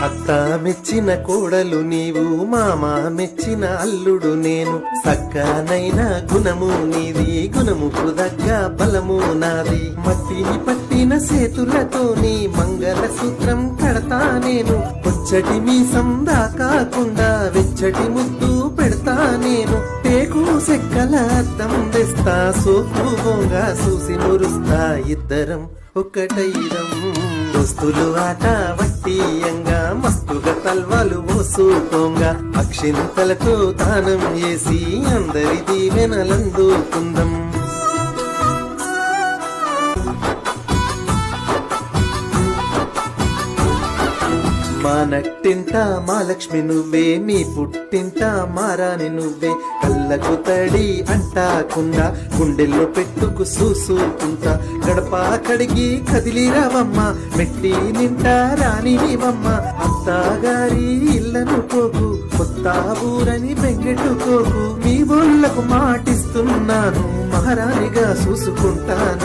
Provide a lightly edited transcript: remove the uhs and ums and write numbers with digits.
అత్త మెచ్చిన కోడలు నీవు, మామ మెచ్చిన అల్లుడు నేను. సక్కనైన గుణము నీది, గుణముకు దగ్గ బలము నాది. మట్టిని పట్టిన చేతులతోని మంగళ సూత్రం కడతా నేను. పొచ్చటి మీసం దాకాకుండా వెచ్చటి ముద్దు పెడతా నేను. టేకు సెక్కల అద్దం తెస్తా, సోపు బొంగా చూసి మురుస్తా. ఇద్దరం ఒకటైరం దోస్తులు ఆట వట్టియంగా, మస్తుగా తల్వాలు మోసుకోంగా. అక్షింతలతో దానం చేసి అందరి దీవెనలందుకుందాం. మా నట్టింట మా లక్ష్మి నువ్వే, మీ పుట్టింట మారాని నువ్వే. కళ్ళకు తడి అంటాకుండా గుండెల్లో పెట్టుకు చూసుకుంటా. గడప కడిగి కదిలిరావమ్మ, మెట్టి నింటా రానివమ్మ. అత్తగారి ఇళ్ళను పోకు, కొత్త ఊరని బెంగెట్టుకోకు. మీ ఊళ్ళకు మాటిస్తున్నాను, మహారాణిగా చూసుకుంటాను.